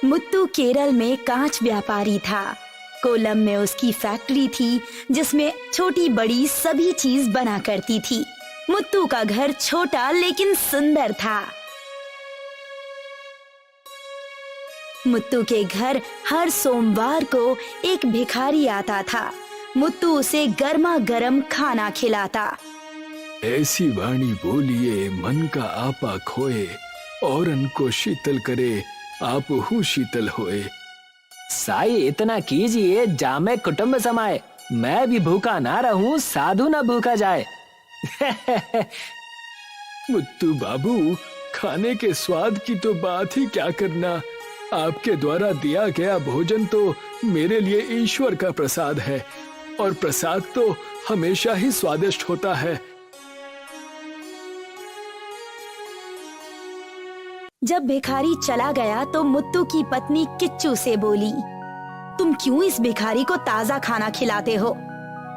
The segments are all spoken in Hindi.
मुत्तू केरल में कांच व्यापारी था। कोलम में उसकी फैक्ट्री थी जिसमें छोटी बड़ी सभी चीज बना करती थी। मुत्तू का घर छोटा लेकिन सुंदर था। मुत्तू के घर हर सोमवार को एक भिखारी आता था। मुत्तू उसे गर्मा गर्म खाना खिलाता। ऐसी वाणी बोलिए मन का आपा खोए, औरन को शीतल करे आप हूँ शीतल होए। साई इतना कीजिए जामे कुटुंब समाए, मैं भी भूखा ना रहूं साधु ना भूखा जाए। मुत्तू बाबू, खाने के स्वाद की तो बात ही क्या करना, आपके द्वारा दिया गया भोजन तो मेरे लिए ईश्वर का प्रसाद है और प्रसाद तो हमेशा ही स्वादिष्ट होता है। जब भिखारी चला गया तो मुत्तू की पत्नी किच्चू से बोली, तुम क्यों इस भिखारी को ताजा खाना खिलाते हो?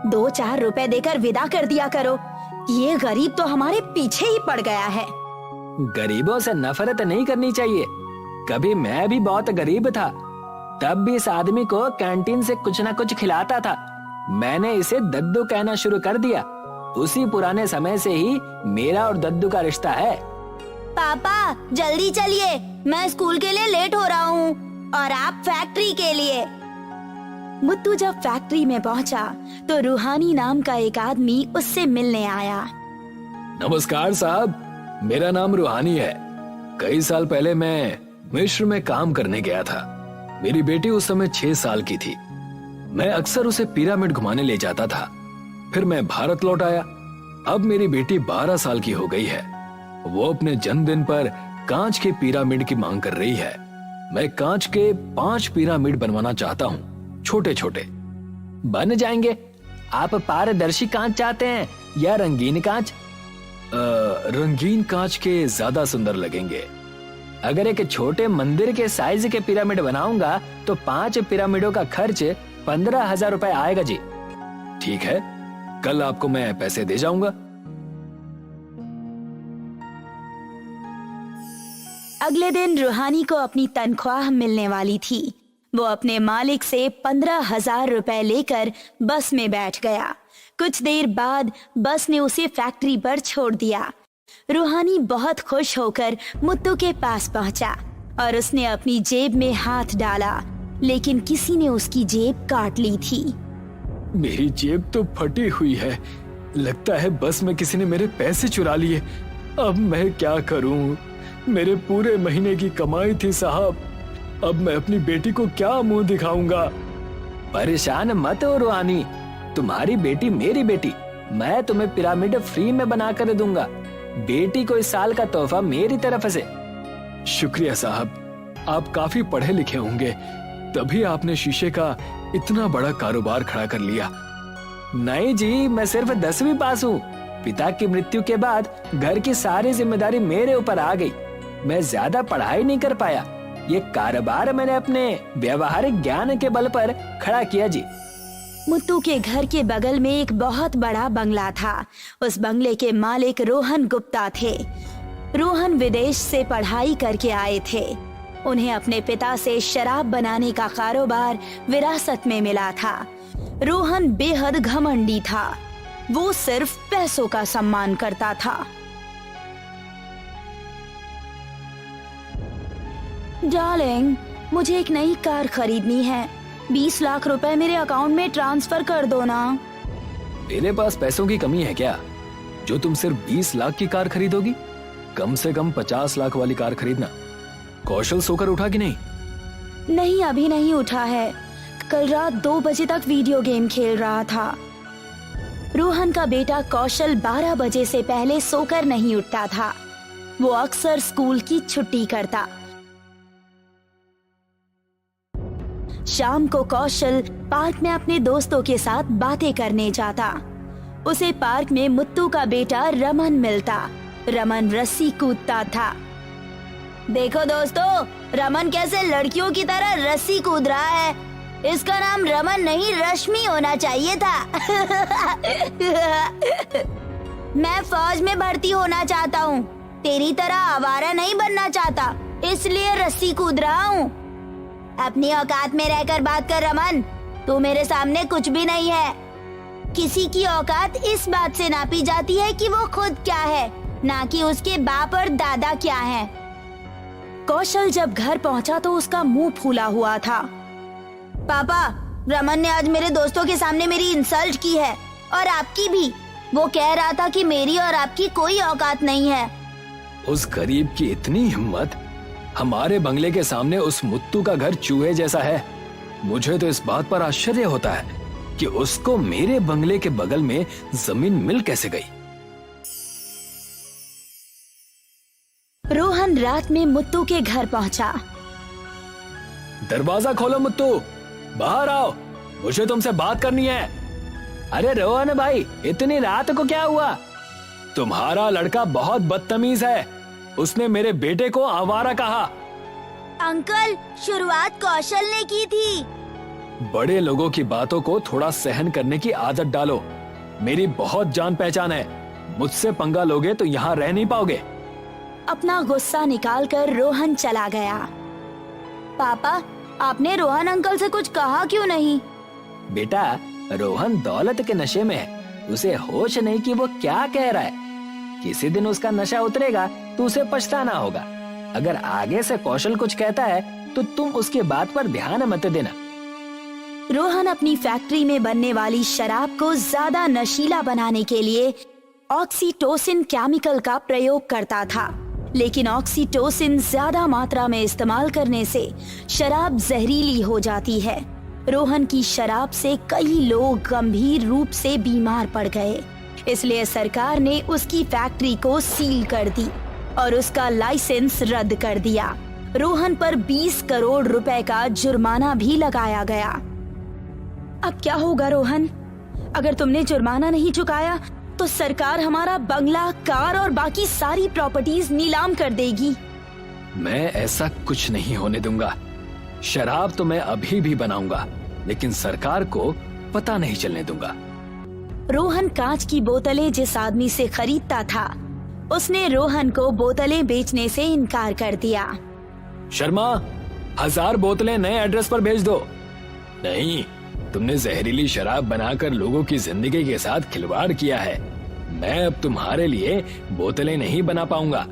2-4 रुपए देकर विदा कर दिया करो। ये गरीब तो हमारे पीछे ही पड़ गया है। गरीबों से नफरत नहीं करनी चाहिए। कभी मैं भी बहुत गरीब था, तब भी इस आदमी को कैंटीन से कुछ न कुछ खिलाता था। मैंने इसे दद्दू कहना शुरू कर दिया। उसी पुराने समय से ही मेरा और दद्दू का रिश्ता है। पापा जल्दी चलिए, मैं स्कूल के लिए लेट हो रहा हूँ और आप फैक्ट्री के लिए। मुत्तू जब फैक्ट्री में पहुँचा तो रूहानी नाम का एक आदमी उससे मिलने आया। नमस्कार साहब, मेरा नाम रूहानी है। कई साल पहले मैं मिस्र में काम करने गया था। मेरी बेटी उस समय 6 साल की थी। मैं अक्सर उसे पिरामिड घुमाने ले जाता था। फिर मैं भारत लौट आया। अब मेरी बेटी 12 साल की हो गई है। वो अपने जन्मदिन पर कांच के पिरामिड की मांग कर रही है। मैं कांच के 5 पिरामिड बनवाना चाहता हूँ, छोटे छोटे। बन जाएंगे। आप पारदर्शी कांच चाहते हैं या रंगीन कांच? रंगीन कांच के ज्यादा सुंदर लगेंगे। अगर एक छोटे मंदिर के साइज के पिरामिड बनाऊंगा तो 5 पिरामिडों का खर्च 15,000 रुपए आएगा जी। ठीक है, कल आपको मैं पैसे दे जाऊंगा। अगले दिन रूहानी को अपनी तनख्वाह मिलने वाली थी। वो अपने मालिक से 15,000 रुपए लेकर बस में बैठ गया। कुछ देर बाद बस ने उसे फैक्ट्री पर छोड़ दिया। रूहानी बहुत खुश होकर मुत्तू के पास पहुंचा और उसने अपनी जेब में हाथ डाला, लेकिन किसी ने उसकी जेब काट ली थी। मेरी जेब तो फटी हुई है। लगता है बस में किसी ने मेरे पैसे चुरा लिए। अब मैं क्या करूं? मेरे पूरे महीने की कमाई थी साहब। अब मैं अपनी बेटी को क्या मुंह दिखाऊंगा? परेशान मत हो रूहानी, तुम्हारी बेटी मेरी बेटी। मैं तुम्हें पिरामिड फ्री में बना कर दूंगा। बेटी को इस साल का तोहफा मेरी तरफ से। शुक्रिया साहब, आप काफी पढ़े लिखे होंगे, तभी आपने शीशे का इतना बड़ा कारोबार खड़ा कर लिया। नहीं जी, मैं सिर्फ 10वीं पास हूँ। पिता की मृत्यु के बाद घर की सारी जिम्मेदारी मेरे ऊपर आ गई। मैं ज्यादा पढ़ाई नहीं कर पाया। ये कारोबार मैंने अपने व्यवहारिक ज्ञान के बल पर खड़ा किया जी। मुत्तू के घर के बगल में एक बहुत बड़ा बंगला था। उस बंगले के मालिक रोहन गुप्ता थे। रोहन विदेश से पढ़ाई करके आए थे। उन्हें अपने पिता से शराब बनाने का कारोबार विरासत में मिला था। रोहन बेहद घमंडी था। वो सिर्फ पैसों का सम्मान करता था। डार्लिंग, मुझे एक नई कार खरीदनी है। 20 लाख रुपए मेरे अकाउंट में ट्रांसफर कर दो ना। तेरे पास पैसों की कमी है क्या, जो तुम सिर्फ 20 लाख की कार खरीदोगी? कम से कम 50 लाख वाली कार खरीदना। कौशल सोकर उठा कि नहीं? नहीं, अभी नहीं उठा है। कल रात 2 बजे तक वीडियो गेम खेल रहा था। रोहन का बेटा कौशल 12 बजे से पहले सोकर नहीं उठता था। वो अक्सर स्कूल की छुट्टी करता। शाम को कौशल पार्क में अपने दोस्तों के साथ बातें करने जाता। उसे पार्क में मुत्तू का बेटा रमन मिलता। रमन रस्सी कूदता था। देखो दोस्तों, रमन कैसे लड़कियों की तरह रस्सी कूद रहा है। इसका नाम रमन नहीं रश्मि होना चाहिए था। मैं फौज में भर्ती होना चाहता हूँ। तेरी तरह आवारा नहीं बनना चाहता, इसलिए रस्सी कूद रहा हूँ। अपनी औकात में रहकर बात कर रमन, तू मेरे सामने कुछ भी नहीं है। किसी की औकात इस बात से नापी जाती है कि वो खुद क्या है, ना कि उसके बाप और दादा क्या हैं। कौशल जब घर पहुंचा तो उसका मुंह फूला हुआ था। पापा, रमन ने आज मेरे दोस्तों के सामने मेरी इंसल्ट की है और आपकी भी। वो कह रहा था कि मेरी और आपकी कोई औकात नहीं है। उस गरीब की इतनी हिम्मत, हमारे बंगले के सामने उस मुत्तू का घर चूहे जैसा है। मुझे तो इस बात पर आश्चर्य होता है कि उसको मेरे बंगले के बगल में जमीन मिल कैसे गई। रोहन रात में मुत्तू के घर पहुंचा। दरवाजा खोलो मुत्तू, बाहर आओ, मुझे तुमसे बात करनी है। अरे रोहन भाई, इतनी रात को क्या हुआ? तुम्हारा लड़का बहुत बदतमीज है, उसने मेरे बेटे को आवारा कहा। अंकल, शुरुआत कौशल ने की थी। बड़े लोगों की बातों को थोड़ा सहन करने की आदत डालो। मेरी बहुत जान पहचान है, मुझसे पंगा लोगे तो यहाँ रह नहीं पाओगे। अपना गुस्सा निकालकर रोहन चला गया। पापा, आपने रोहन अंकल से कुछ कहा क्यों नहीं? बेटा, रोहन दौलत के नशे में है, उसे होश नहीं कि वो क्या कह रहा है। किसी दिन उसका नशा उतरेगा तो उसे पछताना होगा। अगर आगे से कौशल कुछ कहता है तो तुम उसकी बात पर ध्यान मत देना। रोहन अपनी फैक्ट्री में बनने वाली शराब को ज्यादा नशीला बनाने के लिए ऑक्सीटोसिन केमिकल का प्रयोग करता था, लेकिन ऑक्सीटोसिन ज्यादा मात्रा में इस्तेमाल करने से शराब जहरीली हो जाती है। रोहन की शराब से कई लोग गंभीर रूप से बीमार पड़ गए, इसलिए सरकार ने उसकी फैक्ट्री को सील कर दी और उसका लाइसेंस रद्द कर दिया। रोहन पर 20 करोड़ रुपए का जुर्माना भी लगाया गया। अब क्या होगा रोहन? अगर तुमने जुर्माना नहीं चुकाया तो सरकार हमारा बंगला, कार और बाकी सारी प्रॉपर्टीज नीलाम कर देगी। मैं ऐसा कुछ नहीं होने दूंगा। शराब तो मैं अभी भी बनाऊंगा, लेकिन सरकार को पता नहीं चलने दूंगा। रोहन कांच की बोतलें जिस आदमी से खरीदता था, उसने रोहन को बोतलें बेचने से इनकार कर दिया। शर्मा, 1000 बोतलें नए एड्रेस पर भेज दो। नहीं, तुमने जहरीली शराब बनाकर लोगों की जिंदगी के साथ खिलवाड़ किया है। मैं अब तुम्हारे लिए बोतलें नहीं बना पाऊंगा।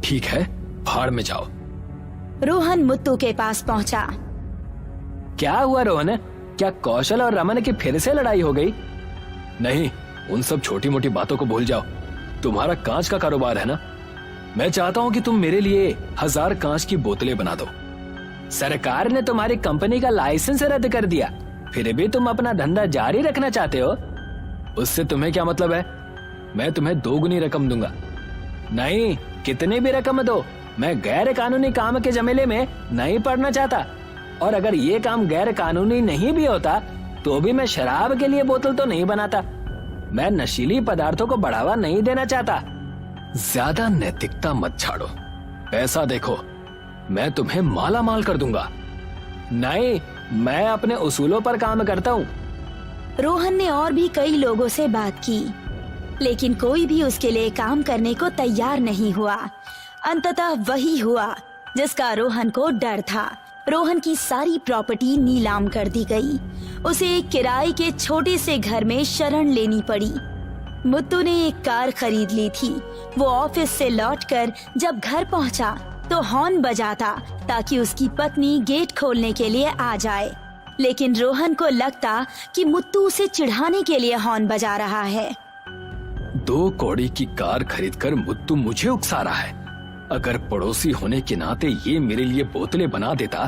ठीक है, भाड़ में जाओ। रोहन मुत्तू के पास पहुंचा। क्या हुआ रोहन? क्या कौशल और रमन की फिर से लड़ाई हो गई? नहीं, उन सब छोटी मोटी बातों को भूल जाओ। तुम्हारा कांच का कारोबार है ना? मैं चाहता हूँ कि तुम मेरे लिए 1000 कांच की बोतलें बना दो। सरकार ने तुम्हारी कंपनी का लाइसेंस रद्द कर दिया, फिर भी तुम अपना धंधा जारी रखना चाहते हो? उससे तुम्हें क्या मतलब है? मैं तुम्हें 2 गुनी रकम दूंगा। नहीं, कितनी भी रकम दो, मैं गैर कानूनी काम के जमेले में नहीं पड़ना चाहता। और अगर ये काम गैर कानूनी नहीं भी होता तो भी मैं शराब के लिए बोतल तो नहीं बनाता। मैं नशीली पदार्थों को बढ़ावा नहीं देना चाहता। ज्यादा नैतिकता मत छाड़ो। पैसा देखो, मैं तुम्हें माला माल कर दूंगा। नहीं, मैं अपने उसूलों पर काम करता हूँ। रोहन ने और भी कई लोगों से बात की, लेकिन कोई भी उसके लिए काम करने को तैयार नहीं हुआ। अंततः वही हुआ जिसका रोहन को डर था। रोहन की सारी प्रॉपर्टी नीलाम कर दी गई। उसे एक किराए के छोटे से घर में शरण लेनी पड़ी। मुत्तू ने एक कार खरीद ली थी। वो ऑफिस से लौटकर जब घर पहुंचा तो हॉर्न बजाता ताकि उसकी पत्नी गेट खोलने के लिए आ जाए, लेकिन रोहन को लगता कि मुत्तू उसे चिढ़ाने के लिए हॉर्न बजा रहा है। 2 कौड़ी की कार खरीदकर मुत्तू मुझे उकसा रहा है। अगर पड़ोसी होने के नाते ये मेरे लिए बोतलें बना देता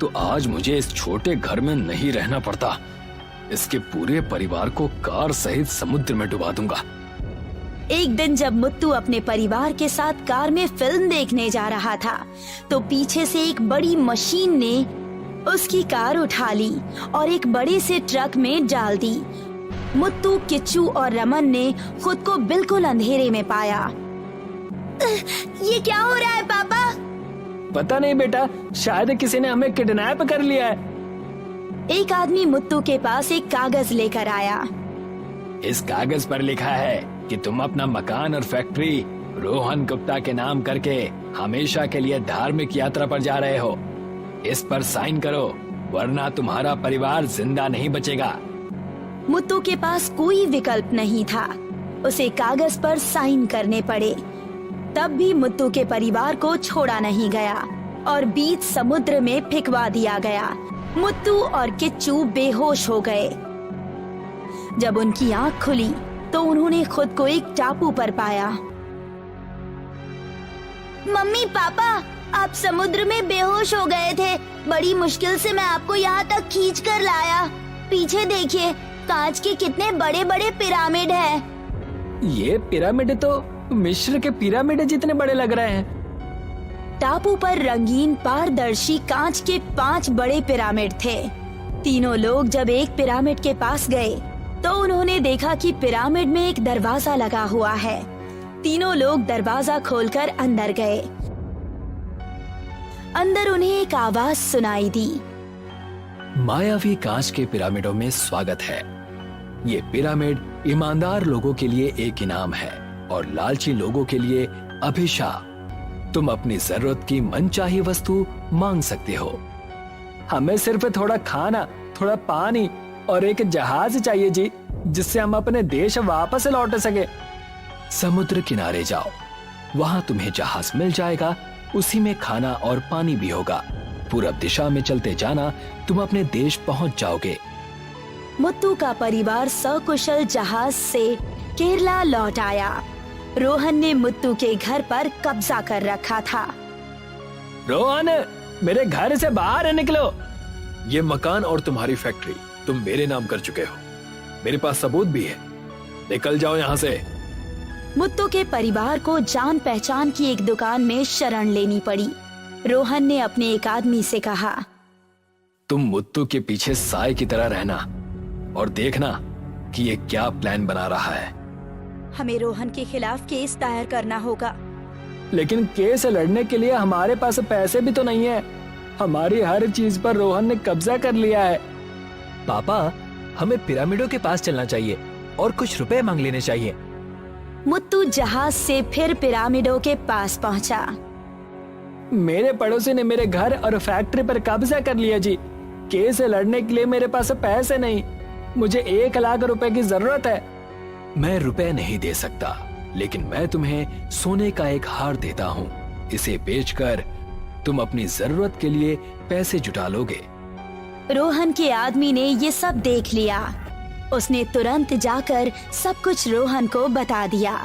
तो आज मुझे इस छोटे घर में नहीं रहना पड़ता। इसके पूरे परिवार को कार सहित समुद्र में डुबा दूंगा। एक दिन जब मुत्तू अपने परिवार के साथ कार में फिल्म देखने जा रहा था तो पीछे से एक बड़ी मशीन ने उसकी कार उठा ली और एक बड़े से ट्रक में डाल दी। मुत्तू, किच्चू और रमन ने खुद को बिल्कुल अंधेरे में पाया। ये क्या हो रहा है पापा? पता नहीं बेटा, शायद किसी ने हमें किडनैप कर लिया है। एक आदमी मुत्तू के पास एक कागज लेकर आया। इस कागज पर लिखा है कि तुम अपना मकान और फैक्ट्री रोहन गुप्ता के नाम करके हमेशा के लिए धार्मिक यात्रा पर जा रहे हो। इस पर साइन करो, वरना तुम्हारा परिवार जिंदा नहीं बचेगा। मुत्तू के पास कोई विकल्प नहीं था, उसे कागज पर साइन करने पड़े। तब भी मुत्तू के परिवार को छोड़ा नहीं गया और बीच समुद्र में फेंकवा दिया गया। मुत्तू और किच्चू बेहोश हो गए। जब उनकी आंख खुली तो उन्होंने खुद को एक टापू पर पाया। मम्मी पापा, आप समुद्र में बेहोश हो गए थे। बड़ी मुश्किल से मैं आपको यहाँ तक खींच कर लाया। पीछे देखिए, कांच के कितने बड़े बड़े पिरामिड हैं। ये पिरामिड तो मिस्र के पिरामिड जितने बड़े लग रहे हैं। टापू पर रंगीन पारदर्शी कांच के 5 बड़े पिरामिड थे। तीनों लोग जब एक पिरामिड के पास गए तो उन्होंने देखा कि पिरामिड में एक दरवाजा लगा हुआ है। तीनों लोग दरवाजा खोलकर अंदर गए। अंदर उन्हें एक आवाज सुनाई दी। मायावी कांच के पिरामिडों में स्वागत है। ये पिरामिड ईमानदार लोगों के लिए एक इनाम है और लालची लोगों के लिए अभिशाप। तुम अपनी जरूरत की मनचाही वस्तु मांग सकते हो। हमें सिर्फ थोड़ा खाना, थोड़ा पानी और एक जहाज चाहिए जी, जिससे हम अपने देश वापस लौट सके। समुद्र किनारे जाओ, वहां तुम्हें जहाज मिल जाएगा। उसी में खाना और पानी भी होगा। पूरब दिशा में चलते जाना, तुम अपने देश पहुंच जाओगे। मुत्तू का परिवार सकुशल जहाज से केरला लौट आया। रोहन ने मुत्तू के घर पर कब्जा कर रखा था। रोहन, मेरे घर से बाहर निकलो। ये मकान और तुम्हारी फैक्ट्री तुम मेरे नाम कर चुके हो। मेरे पास सबूत भी है। निकल जाओ यहाँ से। मुत्तू के परिवार को जान पहचान की एक दुकान में शरण लेनी पड़ी। रोहन ने अपने एक आदमी से कहा, तुम मुत्तू के पीछे साए की तरह रहना और देखना कि ये क्या प्लान बना रहा है। हमें रोहन के खिलाफ केस दायर करना होगा। लेकिन केस लड़ने के लिए हमारे पास पैसे भी तो नहीं है। हमारी हर चीज पर रोहन ने कब्जा कर लिया है। पापा, हमें पिरामिडों के पास चलना चाहिए और कुछ रुपए मांग लेने चाहिए। मुत्तू जहाज से फिर पिरामिडों के पास पहुंचा। मेरे पड़ोसी ने मेरे घर और फैक्ट्री पर कब्जा कर लिया जी। केस लड़ने के लिए मेरे पास पैसे नहीं। मुझे 1 लाख रुपए की जरूरत है। मैं रुपए नहीं दे सकता, लेकिन मैं तुम्हें सोने का एक हार देता हूँ। इसे बेचकर तुम अपनी जरूरत के लिए पैसे जुटा लोगे। रोहन के आदमी ने ये सब देख लिया। उसने तुरंत जाकर सब कुछ रोहन को बता दिया।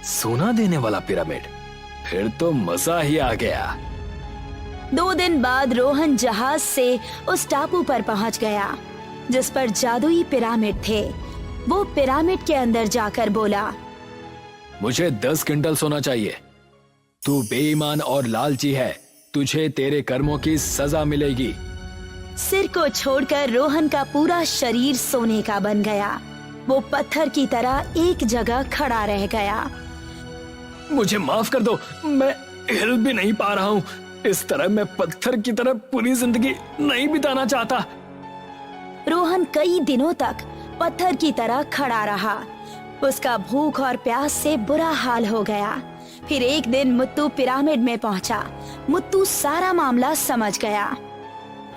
सोना देने वाला पिरामिड, फिर तो मजा ही आ गया। 2 दिन बाद रोहन जहाज से उस टापू पर पहुंच गया जिस पर जादुई पिरामिड थे। वो पिरामिड के अंदर जाकर बोला, मुझे 10 क्विंटल सोना चाहिए। तू बेईमान और लालची है, तुझे तेरे कर्मों की सजा मिलेगी। सिर को छोड़कर रोहन का पूरा शरीर सोने का बन गया। वो पत्थर की तरह एक जगह खड़ा रह गया। मुझे माफ कर दो, मैं हिल भी नहीं पा रहा हूँ। इस तरह मैं पत्थर की तरह पूरी जिंदगी नहीं बिताना चाहता। रोहन कई दिनों तक पत्थर की तरह खड़ा रहा। उसका भूख और प्यास से बुरा हाल हो गया। फिर एक दिन मुत्तू पिरामिड में पहुंचा। मुत्तू सारा मामला समझ गया।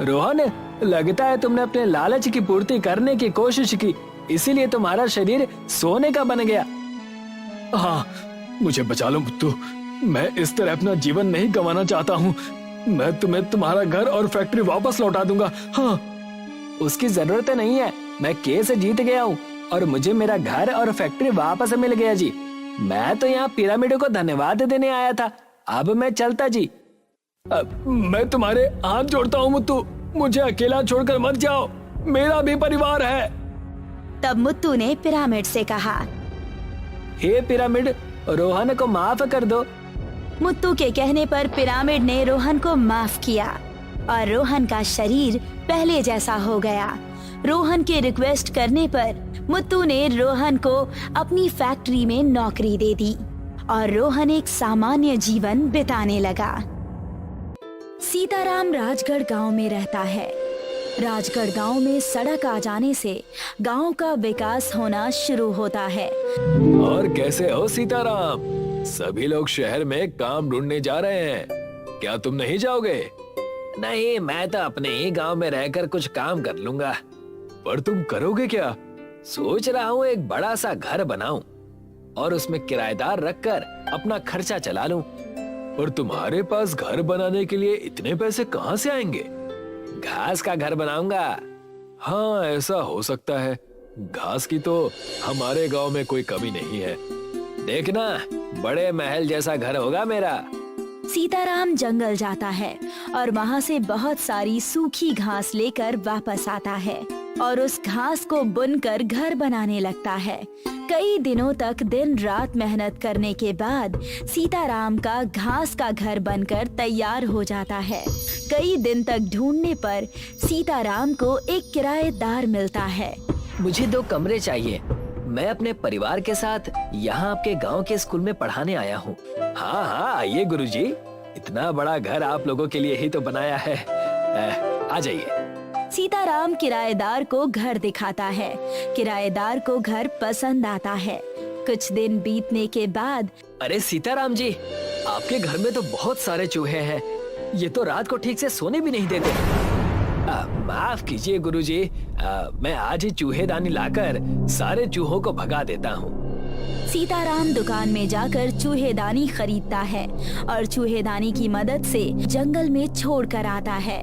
रोहन, लगता है तुमने अपने लालच की पूर्ति करने की कोशिश की, इसीलिए तुम्हारा शरीर सोने का बन गया। हाँ, मुझे बचा लो मुत्तू। मैं इस तरह अपना जीवन नहीं गंवाना चाहता हूँ। मैं तुम्हें तुम्हारा घर और फैक्ट्री वापस लौटा दूंगा। हाँ। उसकी जरूरत नहीं है। मैं केस जीत गया हूँ और मुझे मेरा घर और फैक्ट्री वापस मिल गया जी। मैं तो यहाँ पिरामिडों को धन्यवाद देने आया था। अब मैं चलता जी। मैं तुम्हारे हाथ जोड़ता हूँ मुत्तू, मुझे अकेला छोड़कर मत जाओ। मेरा भी परिवार है। तब मुत्तू ने पिरामिड से कहा, हे पिरामिड, रोहन को माफ कर दो। मुत्तू के कहने पर पिरामिड ने रोहन को माफ किया और रोहन का शरीर पहले जैसा हो गया। रोहन के रिक्वेस्ट करने पर मुत्तू ने रोहन को अपनी फैक्ट्री में नौकरी दे दी और रोहन एक सामान्य जीवन बिताने लगा। सीताराम राजगढ़ गांव में रहता है। राजगढ़ गांव में सड़क आ जाने से गांव का विकास होना शुरू होता है। और कैसे हो सीताराम? सभी लोग शहर में काम ढूंढने जा रहे हैं, क्या तुम नहीं जाओगे? नहीं, मैं तो अपने ही गांव में रहकर कुछ काम कर लूंगा। पर तुम करोगे क्या? सोच रहा हूँ एक बड़ा सा घर बनाऊं और उसमें किराएदार रखकर अपना खर्चा चला लूं। और तुम्हारे पास घर बनाने के लिए इतने पैसे कहाँ से आएंगे? घास का घर बनाऊंगा। हाँ, ऐसा हो सकता है। घास की तो हमारे गांव में कोई कमी नहीं है। देखना, बड़े महल जैसा घर होगा मेरा। सीताराम जंगल जाता है और वहाँ से बहुत सारी सूखी घास लेकर वापस आता है और उस घास को बुनकर घर बनाने लगता है। कई दिनों तक दिन रात मेहनत करने के बाद सीताराम का घास का घर बनकर तैयार हो जाता है। कई दिन तक ढूंढने पर सीताराम को एक किराएदार मिलता है। मुझे 2 कमरे चाहिए। मैं अपने परिवार के साथ यहाँ आपके गांव के स्कूल में पढ़ाने आया हूँ। हाँ हाँ, आइए गुरुजी। इतना बड़ा घर आप लोगों के लिए ही तो बनाया है। आ जाइए। सीताराम किराएदार को घर दिखाता है। किराएदार को घर पसंद आता है। कुछ दिन बीतने के बाद, अरे सीताराम जी, आपके घर में तो बहुत सारे चूहे हैं। ये तो रात को ठीक से सोने भी नहीं देते। माफ कीजिए गुरुजी, मैं आज ही चूहेदानी लाकर सारे चूहों को भगा देता हूँ। सीताराम दुकान में जाकर चूहेदानी खरीदता है और चूहेदानी की मदद से जंगल में छोड़ कर आता है।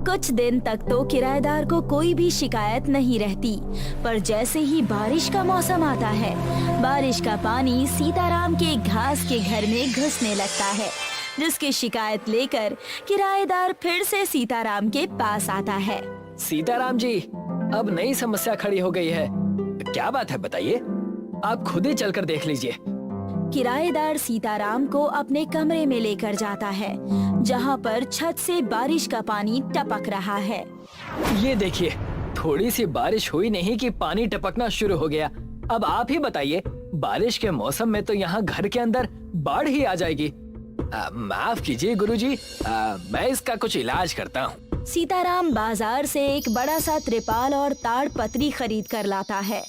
कुछ दिन तक तो किराएदार को कोई भी शिकायत नहीं रहती, पर जैसे ही बारिश का मौसम आता है, बारिश का पानी सीताराम के घास के घर में घुसने लगता है, जिसकी शिकायत लेकर किराएदार फिर से सीताराम के पास आता है। सीताराम जी, अब नई समस्या खड़ी हो गई है। क्या बात है बताइए, आप खुद ही चलकर देख लीजिए। किराएदार सीताराम को अपने कमरे में लेकर जाता है, जहाँ पर छत से बारिश का पानी टपक रहा है। ये देखिए, थोड़ी सी बारिश हुई नहीं कि पानी टपकना शुरू हो गया। अब आप ही बताइए, बारिश के मौसम में तो यहाँ घर के अंदर बाढ़ ही आ जाएगी। माफ कीजिए गुरुजी, मैं इसका कुछ इलाज करता हूँ। सीताराम बाजार से एक बड़ा सा त्रिपाल और ताड़ पत्री खरीद कर लाता है,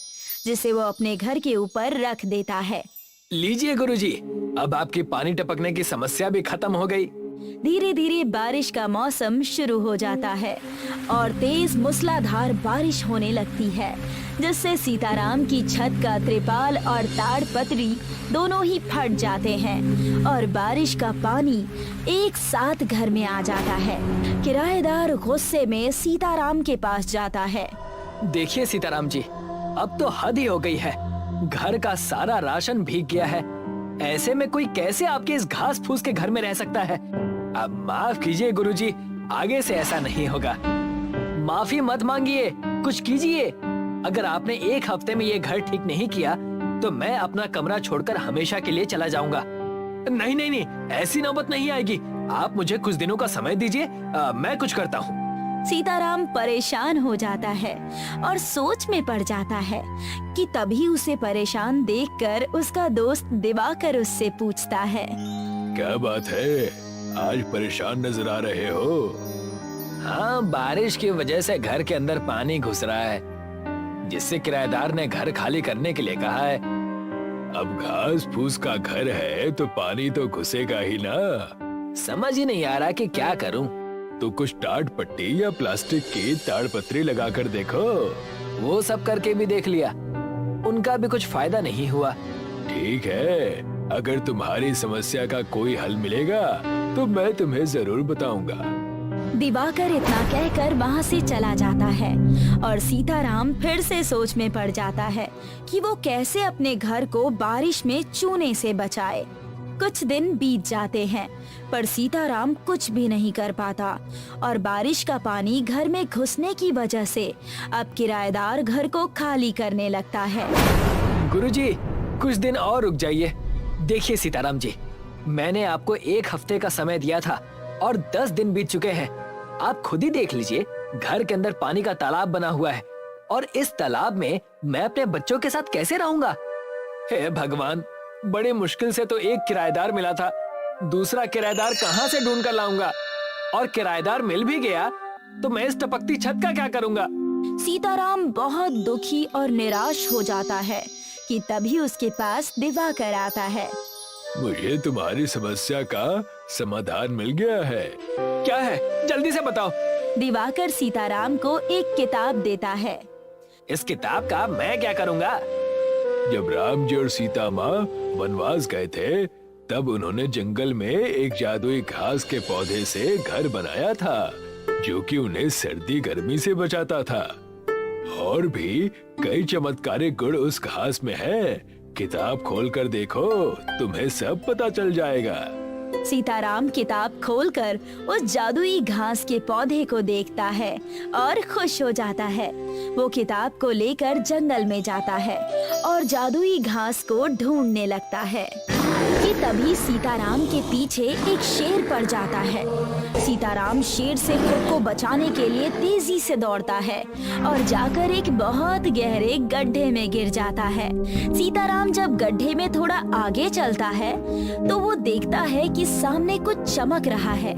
जिसे वो अपने घर के ऊपर रख देता है। लीजिए गुरुजी, अब आपकी पानी टपकने की समस्या भी खत्म हो गई। धीरे धीरे बारिश का मौसम शुरू हो जाता है और तेज मूसलाधार बारिश होने लगती है, जिससे सीताराम की छत का त्रिपाल और ताड़ पत्री दोनों ही फट जाते हैं और बारिश का पानी एक साथ घर में आ जाता है। किराएदार गुस्से में सीताराम के पास जाता है। देखिए सीताराम जी, अब तो हद ही हो गई है। घर का सारा राशन भीग गया है। ऐसे में कोई कैसे आपके इस घास फूस के घर में रह सकता है? अब माफ कीजिए गुरुजी, आगे से ऐसा नहीं होगा। माफी मत मांगिए, कुछ कीजिए। अगर आपने एक हफ्ते में ये घर ठीक नहीं किया तो मैं अपना कमरा छोड़कर हमेशा के लिए चला जाऊंगा। नहीं नहीं नहीं, ऐसी नौबत नहीं आएगी। आप मुझे कुछ दिनों का समय दीजिए, मैं कुछ करता हूँ। सीताराम परेशान हो जाता है और सोच में पड़ जाता है कि तभी उसे परेशान देखकर उसका दोस्त दिवाकर उससे पूछता है, क्या बात है, आज परेशान नजर आ रहे हो? हाँ, बारिश की वजह से घर के अंदर पानी घुस रहा है, जिससे किराएदार ने घर खाली करने के लिए कहा है। अब घास फूस का घर है तो पानी तो घुसेगा ही ना। समझ ही नहीं आ रहा कि क्या करूं। तो कुछ टाट पट्टी या प्लास्टिक की ताड़पत्री लगाकर देखो। वो सब करके भी देख लिया, उनका भी कुछ फायदा नहीं हुआ। ठीक है, अगर तुम्हारी समस्या का कोई हल मिलेगा तो मैं तुम्हें जरूर बताऊंगा। दिवाकर इतना कहकर वहाँ से चला जाता है और सीताराम फिर से सोच में पड़ जाता है कि वो कैसे अपने घर को बारिश में चूने से बचाए। कुछ दिन बीत जाते हैं, पर सीताराम कुछ भी नहीं कर पाता और बारिश का पानी घर में घुसने की वजह से अब किराएदार घर को खाली करने लगता है। गुरुजी, कुछ दिन और रुक जाइए। देखिए सीताराम जी, मैंने आपको एक हफ्ते का समय दिया था और 10 दिन बीत चुके हैं। आप खुद ही देख लीजिए, घर के अंदर पानी का तालाब बना हुआ है और इस तालाब में मैं अपने बच्चों के साथ कैसे रहूंगा? हे भगवान, बड़े मुश्किल से तो एक किराएदार मिला था, दूसरा किराएदार कहाँ से ढूंढ कर लाऊंगा? और किराएदार मिल भी गया तो मैं इस टपकती छत का क्या करूंगा? सीताराम बहुत दुखी और निराश हो जाता है कि तभी उसके पास दिवाकर आता है। मुझे तुम्हारी समस्या का समाधान मिल गया है। क्या है, जल्दी से बताओ। दिवाकर सीताराम को एक किताब देता है। इस किताब का मैं क्या करूँगा? जब राम जी और सीता माँ वनवास गए थे, तब उन्होंने जंगल में एक जादुई घास के पौधे से घर बनाया था, जो कि उन्हें सर्दी गर्मी से बचाता था। और भी कई चमत्कारिक गुण उस घास में है। किताब खोलकर देखो, तुम्हें सब पता चल जाएगा। सीताराम किताब खोलकर उस जादुई घास के पौधे को देखता है और खुश हो जाता है। वो किताब को लेकर जंगल में जाता है और जादुई घास को ढूंढने लगता है कि तभी सीताराम के पीछे एक शेर पड़ जाता है। सीताराम शेर से खुद को बचाने के लिए तेजी से दौड़ता है और जाकर एक बहुत गहरे गड्ढे में गिर जाता है। सीताराम जब गड्ढे में थोड़ा आगे चलता है तो वो देखता है कि सामने कुछ चमक रहा है।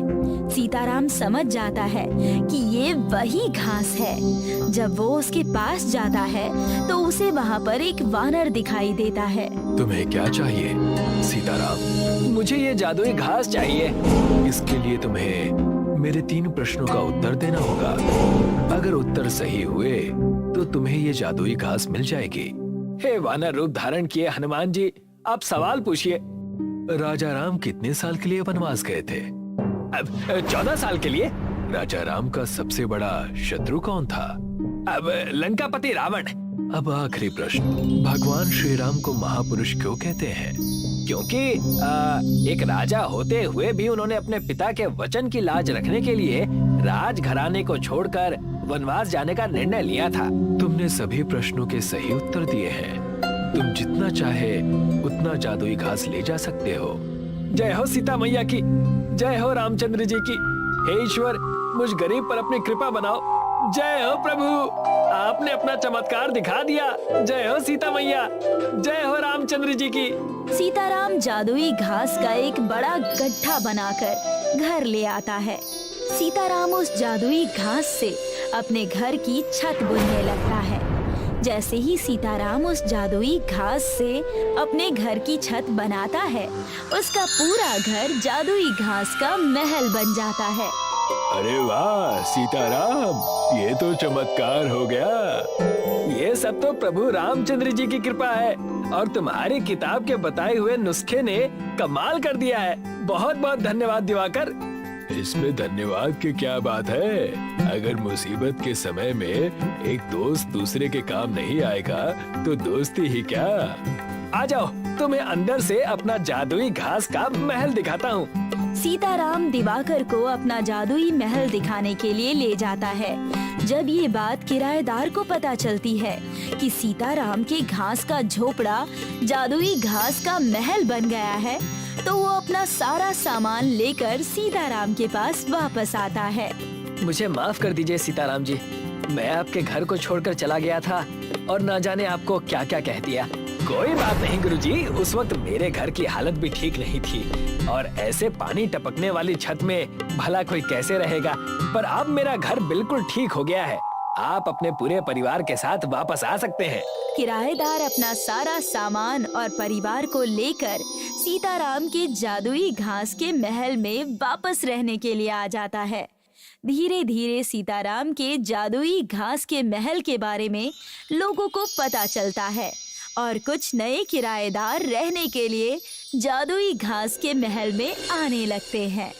सीताराम समझ जाता है कि ये वही घास है। जब वो उसके पास जाता है तो उसे वहाँ पर एक वानर दिखाई देता है। तुम्हें क्या चाहिए सीताराम? मुझे ये जादुई घास चाहिए। इसके लिए तुम्हें मेरे 3 प्रश्नों का उत्तर देना होगा। अगर उत्तर सही हुए तो तुम्हें ये जादुई घास मिल जाएगी। हे वानर रूप धारण किए हनुमान जी, आप सवाल पूछिए। राजा राम कितने साल के लिए वनवास गए थे? अब 14 साल के लिए। राजा राम का सबसे बड़ा शत्रु कौन था? अब लंकापति रावण। अब आखिरी प्रश्न, भगवान श्री राम को महापुरुष क्यों कहते हैं? क्योंकि एक राजा होते हुए भी उन्होंने अपने पिता के वचन की लाज रखने के लिए राजघराने को छोड़कर वनवास जाने का निर्णय लिया था। तुमने सभी प्रश्नों के सही उत्तर दिए हैं। तुम जितना चाहे उतना जादुई घास ले जा सकते हो। जय हो सीता मैया की, जय हो रामचंद्र जी की। हे ईश्वर, मुझ गरीब पर अपनी कृपा बनाओ। जय हो प्रभु, आपने अपना चमत्कार दिखा दिया। जय हो सीता मैया, जय हो रामचंद्र जी की। सीताराम जादुई घास का एक बड़ा गड्ढा बनाकर घर ले आता है। सीताराम उस जादुई घास से अपने घर की छत बुनने लगता है। जैसे ही सीताराम उस जादुई घास से अपने घर की छत बनाता है, उसका पूरा घर जादुई घास का महल बन जाता है। अरे वाह सीताराम, ये तो चमत्कार हो गया। ये सब तो प्रभु रामचंद्र जी की कृपा है और तुम्हारी किताब के बताए हुए नुस्खे ने कमाल कर दिया है। बहुत बहुत धन्यवाद दिवाकर। इसमें धन्यवाद की क्या बात है? अगर मुसीबत के समय में एक दोस्त दूसरे के काम नहीं आएगा तो दोस्ती ही क्या। आ जाओ, तुम्हें अंदर से अपना जादुई घास का महल दिखाता हूँ। सीताराम दिवाकर को अपना जादुई महल दिखाने के लिए ले जाता है। जब ये बात किराएदार को पता चलती है कि सीताराम के घास का झोपड़ा जादुई घास का महल बन गया है, तो वो अपना सारा सामान लेकर सीताराम के पास वापस आता है। मुझे माफ कर दीजिए सीताराम जी, मैं आपके घर को छोड़कर चला गया था और ना जाने आपको क्या क्या कह दिया। कोई बात नहीं गुरुजी, उस वक्त मेरे घर की हालत भी ठीक नहीं थी और ऐसे पानी टपकने वाली छत में भला कोई कैसे रहेगा। पर अब मेरा घर बिल्कुल ठीक हो गया है। आप अपने पूरे परिवार के साथ वापस आ सकते हैं। किराएदार अपना सारा सामान और परिवार को लेकर सीताराम के जादुई घास के महल में वापस रहने के लिए आ जाता है। धीरे धीरे सीताराम के जादुई घास के महल के बारे में लोगों को पता चलता है और कुछ नए किराएदार रहने के लिए जादुई घास के महल में आने लगते हैं।